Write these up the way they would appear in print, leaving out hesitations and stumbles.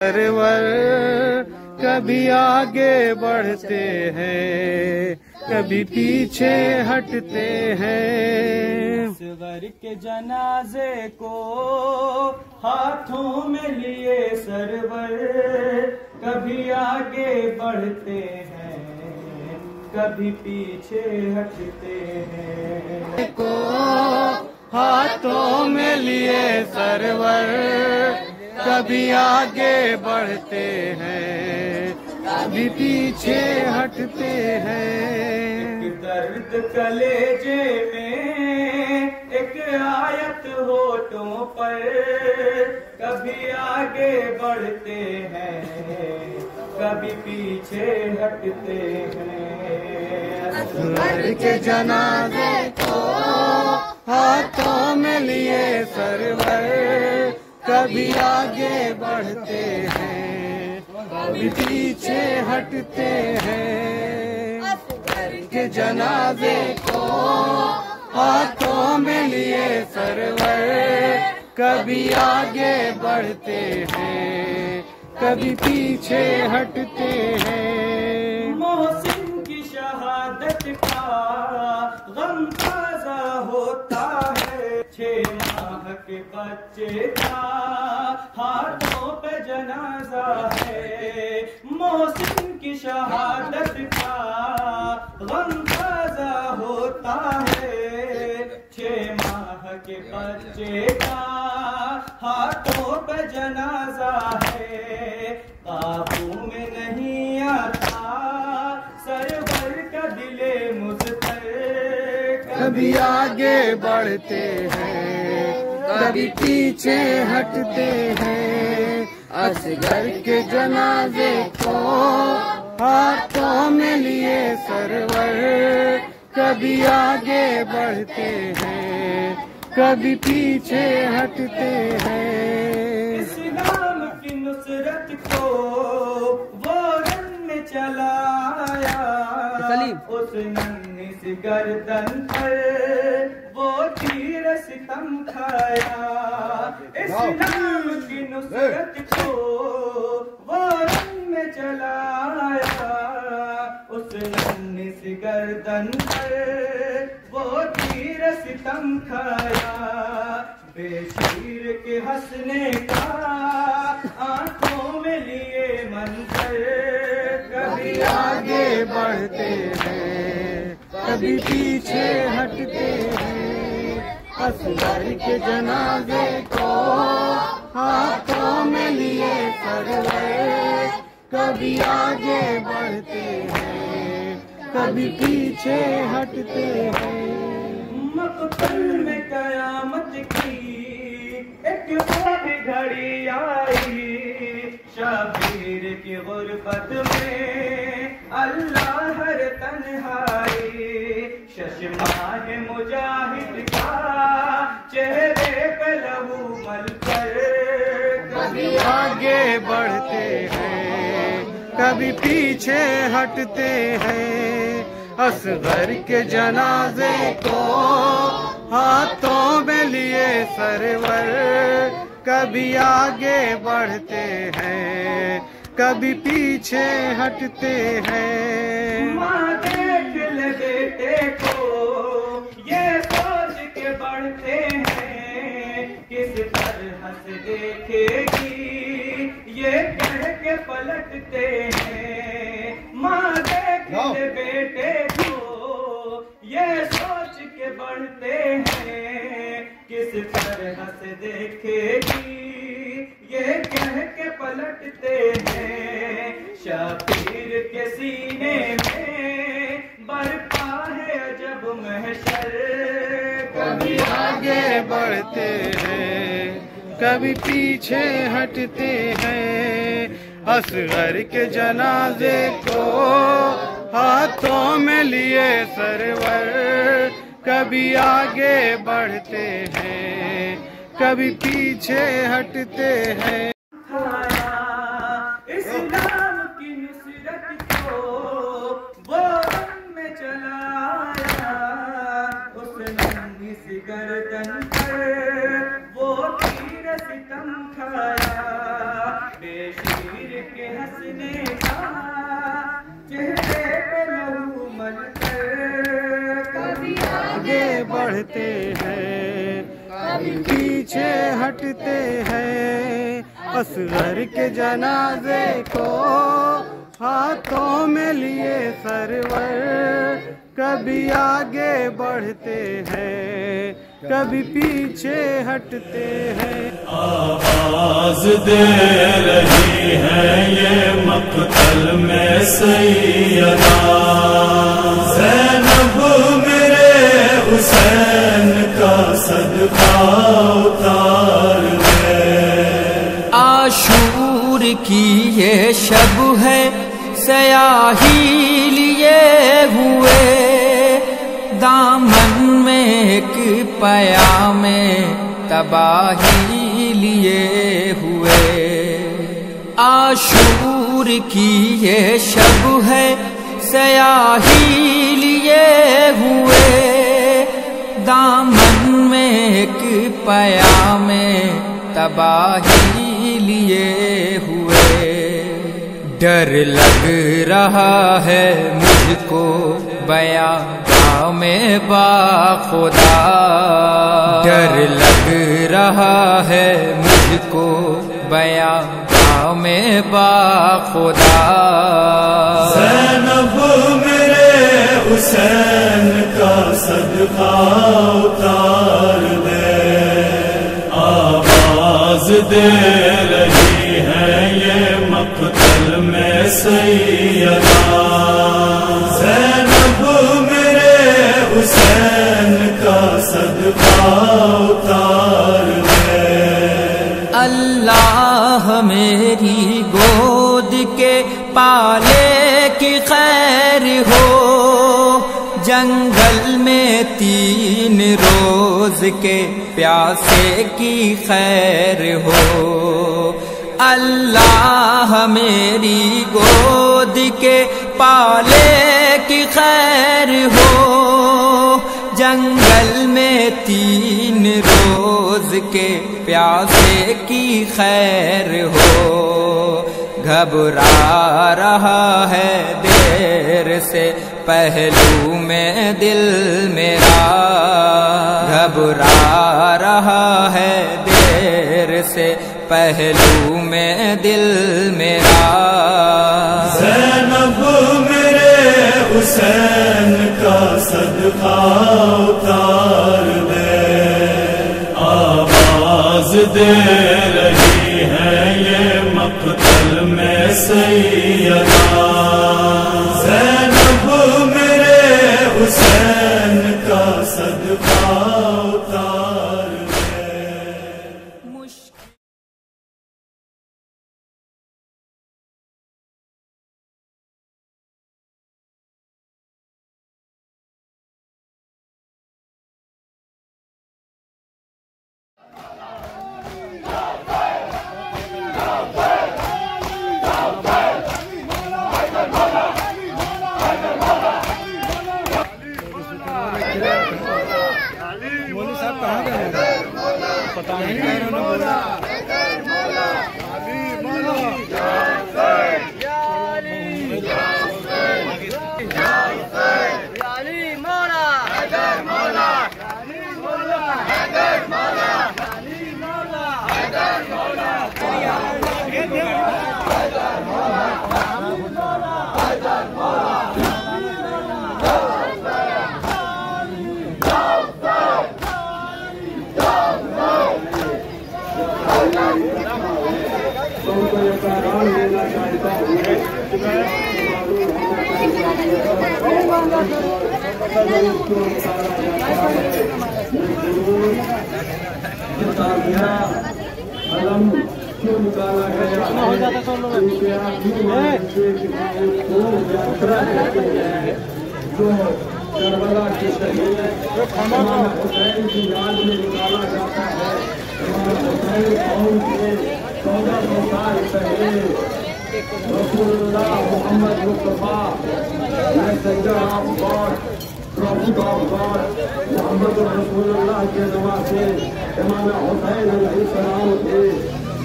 سرور کبھی آگے بڑھتے ہیں کبھی پیچھے ہٹتے ہیں، اصغر کے جنازے کو ہاتھوں میں لیے سرور کبھی آگے بڑھتے ہیں کبھی پیچھے ہٹتے ہیں، کو ہاتھوں میں لیے سرور کبھی آگے بڑھتے ہیں کبھی پیچھے ہٹتے ہیں، ایک درد کلیجے میں ایک آیت ہونٹوں پر کبھی آگے بڑھتے ہیں کبھی پیچھے ہٹتے ہیں، اصغر کے جنازے کو ہاتھوں میں لیے سرور کبھی آگے بڑھتے ہیں کبھی پیچھے ہٹتے ہیں، اصغر کے جنازے کو ہاتھوں میں لیے سرور کبھی آگے بڑھتے ہیں کبھی پیچھے ہٹتے ہیں، محسن کی شہادت کا غم تازہ ہوتا ہے، 6 ماہ کے بچے کا ہاتھوں پہ جنازہ ہے، محسن کی شہادت کا غم تازہ ہوتا ہے، 6 ماہ کے بچے کا ہاتھوں پہ جنازہ ہے، قابو میں نہیں آتا سرور کا دل مضطر کبھی آگے بڑھتے ہیں کبھی پیچھے ہٹتے ہیں، اصغر کے جنازے کو ہاتھوں میں لیے سرور کبھی آگے بڑھتے ہیں کبھی پیچھے ہٹتے ہیں، اسلام کی نصرت کو وہ رن میں چلایا، اس ننھی سی گردن پر وہ تیر ستم کھایا، اسلام کی نصرت کو وہ رن میں چلایا، اس ننھی سی گردن پر وہ تیر ستم کھایا، بے شیر کے ہنسنے کا آنکھوں میں لیے منظر کبھی آگے بڑھتے ہیں کبھی پیچھے ہٹتے ہیں، اصغر کے جنازے کو ہاتھوں میں لیے سرور کبھی آگے بڑھتے ہیں کبھی پیچھے ہٹتے ہیں، مقتل میں قیامت کی ایک اور گھڑی آئی، شبیر کی غربت میں اللہ ہر تنہائی، ششماہ مجاہد کا چہرے پہ لہو مل کر کبھی آگے بڑھتے ہیں کبھی پیچھے ہٹتے ہیں، اصغر کے جنازے کو ہاتھوں میں لیے سرور کبھی آگے بڑھتے ہیں کبھی پیچھے ہٹتے ہیں، ماں دیکھ لے بیٹے کو یہ سوچ کے بڑھتے ہیں کس طرح سے دیکھے گی یہ کہہ کے پلٹتے ہیں، ماں دیکھ لے بیٹے کو یہ سوچ کے بڑھتے ہیں کس طرح سے دیکھے گی یہ کہہ کے پلٹتے ہیں، شبیر کے سینے میں برپا ہے عجب محشر کبھی آگے بڑھتے ہیں کبھی پیچھے ہٹتے ہیں، اصغر کے جنازے کو ہاتھوں میں لیے سرور کبھی آگے بڑھتے ہیں کبھی پیچھے ہٹتے ہیں، اسلام کی نصرت کو وہ رن میں چلایا، اس ننھی سی گردن پر وہ تیر ستم کھایا، بے ہنسنے کا چہرے پہ لہو مل کر کبھی آگے بڑھتے ہیں کبھی پیچھے ہٹتے ہیں اصغر کے جنازے کو ہاتھوں میں لیے سرور کبھی آگے بڑھتے ہیں کبھی پیچھے ہٹتے ہیں آواز دے رہی ہے یہ مقتل میں سیدہ زینب میرے حسین کا صدقہ اتار دے عاشور کی یہ شب ہے سیاہی لیے ہوئے دامن میں ایک پیام تباہی لیے ہوئے عاشور کی یہ شب ہے سیاہی لیے ہوئے دامن میں ایک پیام تباہی لیے ہوئے ڈر لگ رہا ہے مجھ کو بیاں میں با خدا ڈر لگ رہا ہے مجھ کو بیاں میں با خدا زینب میرے حسین کا صدقہ اتار دے آواز دے رہی ہے یہ مقتل میں سیدہ زینب میرے حسین کا صدقہ اتار دے اللہ میری گود کے پالے کی خیر ہو جنگل میں 3 روز کے پیاسے کی خیر ہو اللہ میری گود کے پالے کی خیر ہو جنگل میں 3 روز کے پیاسے کی خیر ہو گھبرا رہا ہے دیر سے پہلو میں دل میرا گھبرا رہا ہے دیر سے پہلو میں دل میرا زینب میرے حسین کا صدقہ اتار دے آواز دے رہی ہے یہ مقتل میں سیدہ زینب میرے حسین کا صدقہ اتار دے مولوی صاحب کہاں گئے پتہ نہیں کربلا کے شہید امام حسین کی یاد میں نکالا جاتا ہے. امام حسین قوم کے 1400 سال پہلے رسول Allah Muhammad Mustafa messenger of God prophet of God Muhammad رسول اللہ کے نواسے امام حسین علیہ السلام تھے.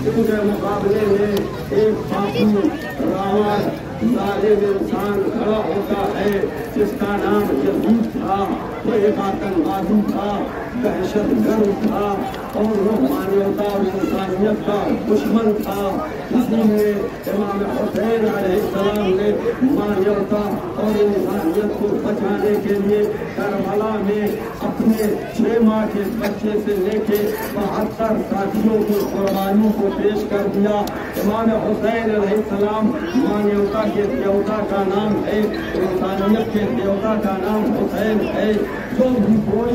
ان کے مقابلے میں ایک پاپی راون किनारे में इंसान खड़ा होता है जिसका नाम यजीद था, वो एक आतंकवादी था, दहशतगर्द था और वो मानवता और इंसानियत का दुश्मन था। इसीलिए इमाम हुसैन अलैहिस्सलाम ने मानवता और इंसानियत को बचाने के लिए करबला में अपने 6 माह के बच्चे से लेके 72 साथियों की कुर्बानी को पेश कर दिया। इमाम हुसैन अलैहिस्सलाम मानवता के देवता का नाम है, इंसानियत के देवता का नाम हुसैन है। जो भी कोई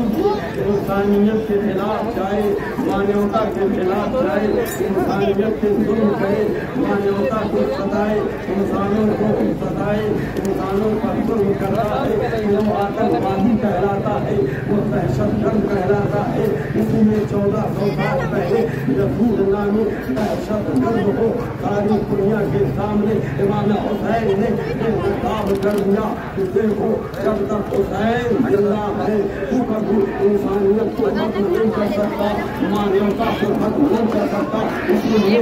इंसानियत के खिलाफ जाए, मानवता के खिलाफ जाए, इंसानियत के जुल्म करे, मानवता को सताए, इंसानों को सताए, इंसानों पर जुल्म करता है, वो आतंकवादी कहलाता है, वो दहशतगर्द कहलाता है। इसीलिए 1400 साल पहले रसूलुल्लाह ने दहशतगर्द को सारी दुनिया के सामने इमाम हुसैन ने खिताब कर दिया कि देखो, जब तक हुसैन जिंदा है तू कभी इंसानियत को खत्म नहीं कर सकता, मानवता को खत्म नहीं कर सकता। इसलिए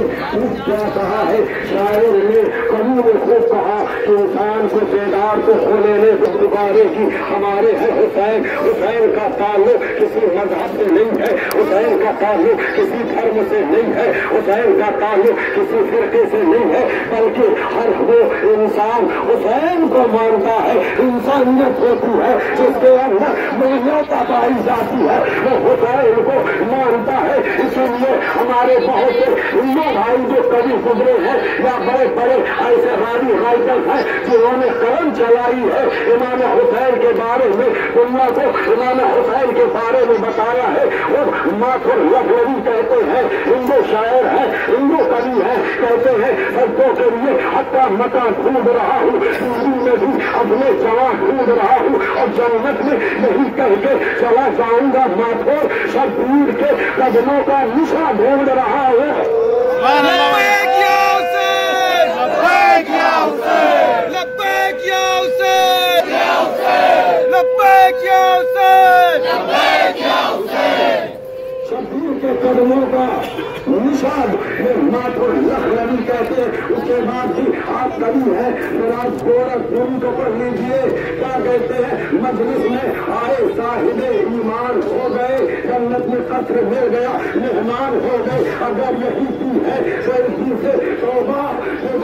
क्या कहा है शायर ने, कवि ने खूब कहा कि इंसान को बेदार को होने ने पुकारे की हमारे है हुसैन। हुसैन का ताल्लुक किसी मजहब से नहीं है, हुसैन का ताल्लुक किसी धर्म से नहीं है, हुसैन का ताल्लुक किसी फिरके से नहीं है, बल्कि हर वो इंसान हुसैन को मानता है। इंसानियत होती है जिसके अंदर मानवता पाई जाती है, वो हुसैन को मानता है। इसीलिए हमारे बहुत से हिंदू भाई जो कभी गुजरे हैं या बड़े बड़े ऐसे रानी राइटर हैं जिन्होंने कलम चलाई है इमाम हुसैन के बारे में, दुनिया को इमाम हुसैन के बारे में बताया है। वो माथुर लखनवी कहते हैं, हिंदू शायर है, हिंदू कवि है, कहते हैं सबको के लिए हत्या मता ढूंढ रहा हूँ, हिंदू में भी अपने जवान ढूंढ रहा हूँ और जन्नत में नहीं कह के चला जाऊंगा माथुर, शब्बीर के कदमों का निशा ढूंढ रहा है। शब्बीर के कदमों का निशान माथुर लखनवी कहते। उसके बाद भी आप कवि हैं, राज गोरखपुरी को पढ़ लीजिए, क्या कहते हैं, मजलिस में आए साहिबे ईमान हो गए, जन्नत में कस्र मिल गया, मेहमान हो गए। अगर यही दी है तो इसी से तौबा।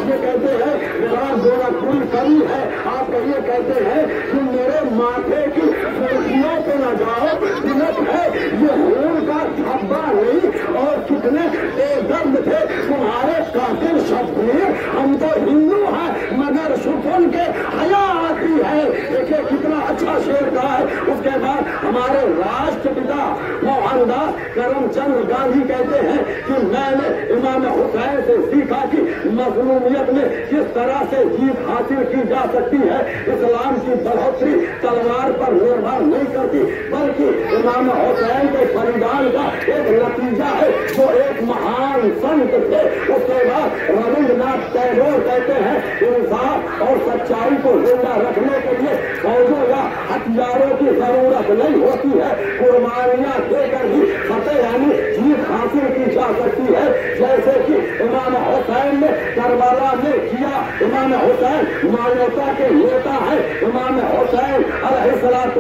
ये कहते हैं राज गोरखपुरी कवि है, आप ये कहते हैं कि मेरे माथे की सुर्खियों पे न जाओ, तिलक है ये खून का धब्बा नहीं। और कितने बेदर्द थे तुम्हारे कातिल शब्बीर, हम तो हिंदू हैं मगर सुकून के हया आती है। देखिए कितना अच्छा शेर कहा है। उसके बाद हमारे राष्ट्रपिता मोहनदास करमचंद गांधी कहते हैं कि मैंने इमाम हुसैन से सीखा कि मजलूमियत में किस तरह से जीत हासिल की जा सकती है। इस्लाम की बढ़ोतरी तलवार पर निर्भर नहीं करती, बल्कि इमाम हुसैन के बलिदान का एक नतीजा है। जो एक महान संत थे। उसके बाद रविंद्रनाथ टैगोर कहते हैं इंसाफ और सच्चाई को जिंदा रखने के लिए फौजों या हथियारों की जरूरत नहीं होती है, कुर्बानियां देकर भी फतेह यानी जीत हासिल की जा सकती है। जैसे कि इमाम हुसैन ने करबला में किया। इमाम हुसैन मानवता के नेता है, इमाम हुसैन अलैहिस्सलाम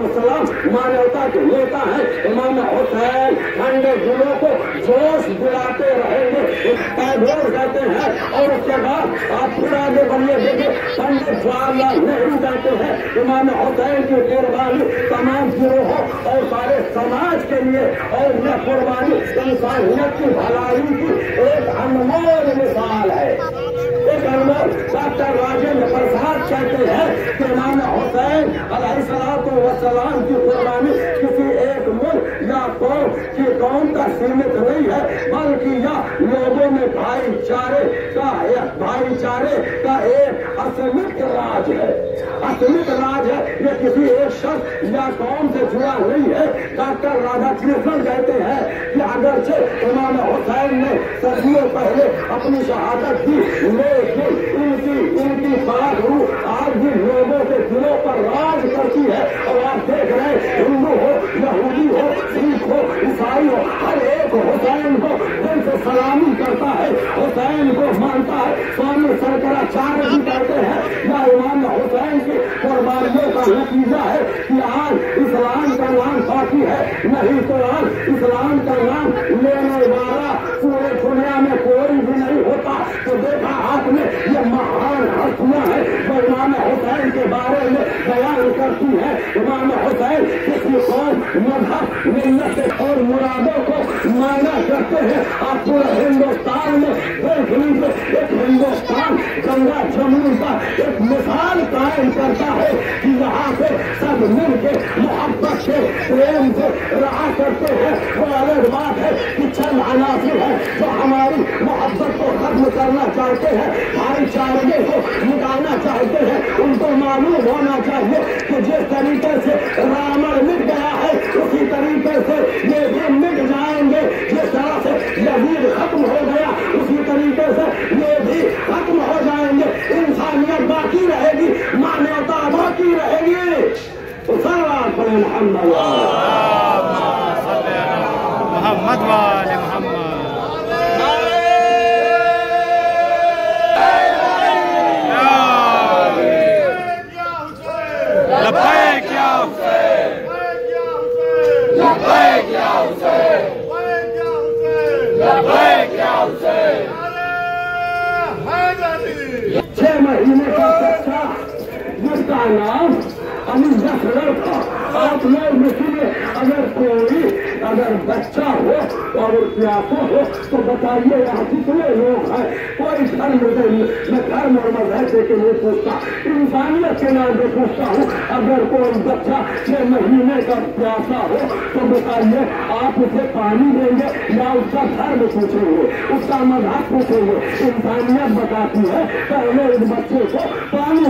मानवता के नेता है। इमाम हुसैन ठंडे दिलों को जोश दिलाते रहेंगे, टैगोर कहते हैं। और उसके बाद आप पूरा आगे बढ़िए, देखिए पंडित जवाहरलाल नेहरू कहते हैं इमाम हुसैन की कुर्बानी तमाम गिरोहों और सारे समाज के लिए, और यह कुर्बानी इंसानियत की भलाई की एक अनमोल मिसाल है। एक अनमोल डॉक्टर राजेंद्र प्रसाद कहते हैं कि इमाम हुसैन अलैहिस्सलाम की कुर्बानी किसी एक मुल्क या कौम का सीमित नहीं है, बल्कि यह लोगों में भाईचारे का एक असमित राज है। असमित राज है, ये किसी एक शख्स या कौम से जुड़ा नहीं है। डॉक्टर राधाकृष्णन कहते हैं कि अगरचे इमाम हुसैन ने सदियों पहले अपनी शहादत दी, लेकिन इनकी बात आज भी लोगों के दिलों पर राज करती है। और आप देख रहे हैं हिंदू हो, यहूदी हो, सिख हो, ईसाई हो, हर एक हुसैन को दिल से सलामी करता है, हुसैन को मानता है। स्वामी शंकराचार्य भी कहते हैं या इमाम नतीजा है कि आज इस्लाम का नाम बाकी है, नहीं तो आज इस्लाम का नाम लेने वाला पूरे दुनिया में कोई भी नहीं होता। तो देखा आपने ये महान हस्तियां हैं जो इमाम हुसैन के बारे में बयान करती है। इमाम हुसैन किसी कौम, मजहब, मिल्लत और मुरादों को माना करते हैं। आप पूरे हिंदुस्तान में देख लीजिए, एक हिंदुस्तान गंगा जमुनी का एक मिसाल कायम करता है कि यहाँ पे सब मिलके मोहब्बत से, प्रेम से रहा करते हैं। वो अलग बात है कि चंद अनासिर है जो हमारी मोहब्बत को खत्म करना चाहते हैं, भाईचारे को मिटाना चाहते हैं। उनको मालूम होना चाहिए कि जिस तरीके से रावण मिट गया है उसी तरीके से ये भी मिट जाएंगे। जिस तरह से यजीद खत्म हो गया उसी तरीके से ये भी खत्म हो जाएंगे। इंसानियत बाकी रहेगी, मानवता बाकी रहेगी। तो सल्लल्लाहु अलैहि मोहम्मद वाले मोहम्मद। लब्बैक या हुसैन, लब्बैक या हुसैन, लब्बैक या हुसैन। 6 महीने का बच्चा जिसका नाम अली असगर था। आप लोग में से अगर कोई बच्चा हो और प्यासा हो तो बताइए यहाँ कितने लोग हैं। कोई धर्म मैं धर्म और मजहब के लिए पूछता, इंसानियत के नाम पे पूछता हूँ। अगर कोई बच्चा 6 महीने का प्यासा हो तो बताइए आप उसे पानी देंगे या उसका धर्म पूछेंगे, उसका मजहब पूछेंगे? इंसानियत बताती है पहले इस बच्चे को पानी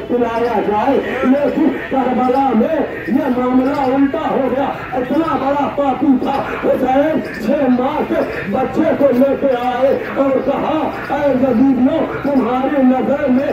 पिलाया जाए। लेकिन करबला में ये मामला उल्टा हो गया। इतना बड़ा पापी था हुसैन 6 माह के बच्चे को लेके आए और कहा, ऐ यजीदियों तुम्हारी नजरों में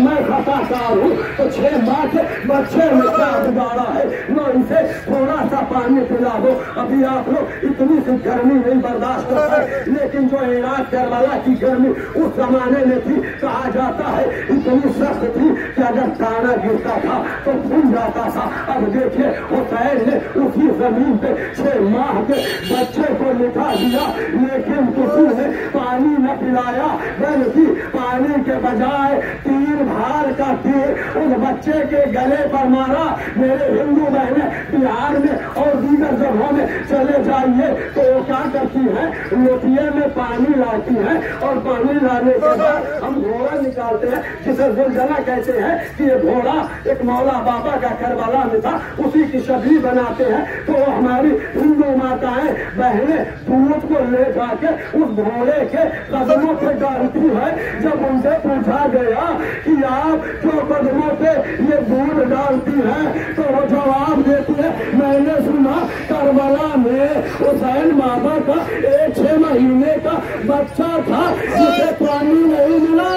मैं खताकार हूँ, तो 6 माह के बच्चे ने क्या बिगाड़ा है, लो इसे थोड़ा सा पानी पिला दो। अभी आप लोग इतनी सी गर्मी नहीं बर्दाश्त कर पाए, लेकिन जो इराक करबला की गर्मी उस जमाने में थी, कहा जाता है इतनी सख्त थी कि अगर ताना गिरता था तो फूल जाता था। अब देखिए हुसैन ने उसी जमीन पे 6 माह के बच्चे को लिखा दिया, लेकिन किसी ने पानी न पिलाया, बल्कि पानी के बजाय 3 भार का तीर उस बच्चे के गले पर मारा। मेरे हिंदू बहनें बिहार में और दीगर जगहों में चले जाइए तो वो क्या करती है, लोटिये में पानी लाती है और पानी लाने के बाद हम घोड़ा निकालते हैं जिसे जुलझला कहते हैं कि ये घोड़ा एक मौला बाबा का करबला में था, उसी की छवि बनाते हैं। तो हमारी हिंदू माताएं बहनें दूध को ले जाके उस घोड़े के कदमों पे डालती है। जब उनसे पूछा गया कि आप क्यों कदमों पे ये दूध डालती है तो वो जवाब देती है, मैंने सुना करबला में हुसैन बाबा का एक 6 महीने का बच्चा था जिसे पानी नहीं मिला।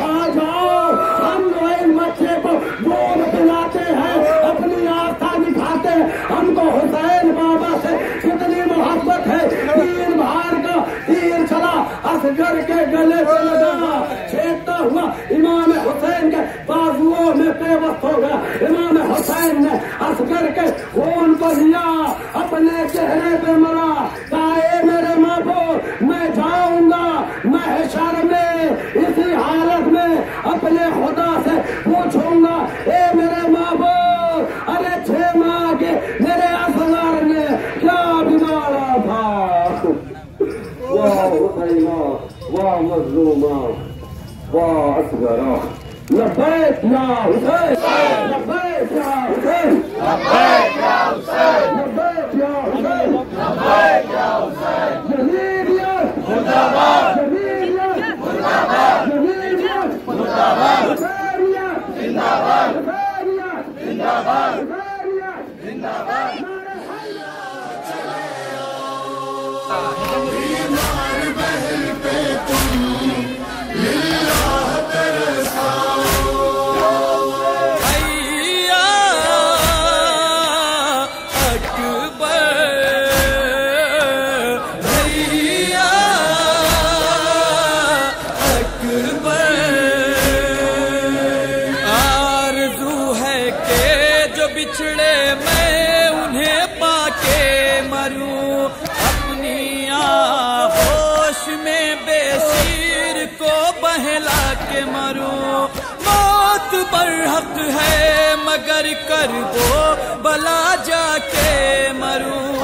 आ जाओ हम बच्चे को दूध पिलाते हैं, अपनी आस्था दिखाते हैं। हमको हुसैन बाबा से कितनी मोहब्बत है। 3 भार का तीर चला, असगर के गले पे लगा, छेदता हुआ इमाम हुसैन के बाजुओं में पेवस्त हो गया। इमाम हुसैन ने असगर के खून को लिया, अपने चेहरे पे मरा, कहा मेरे महबूब मैं जाऊंगा महशर में इसी हालत में अपने खुदा से पूछूंगा, ए मेरे महबूब अरे 6 माह के मेरे असगर ने क्या बिगाड़ा था। वाह हुसैना, वाह मजलूमा, वाह असगरा। लब्बैक या हुसैन, लब्बैक या हुसैन, लब्बैक या हुसैन, लब्बैक या हुसैन, लब्बैक या हुसैन। जमीलियत मुर्दाबाद, जमीलियत मुर्दाबाद, जमीलियत मुर्दाबाद, हुसैनियत जिंदाबाद, हुसैनियत जिंदाबाद, हुसैनियत जिंदाबाद। کہلا کے مروں، موت برحق ہے مگر کر دو بلا جا کے مروں۔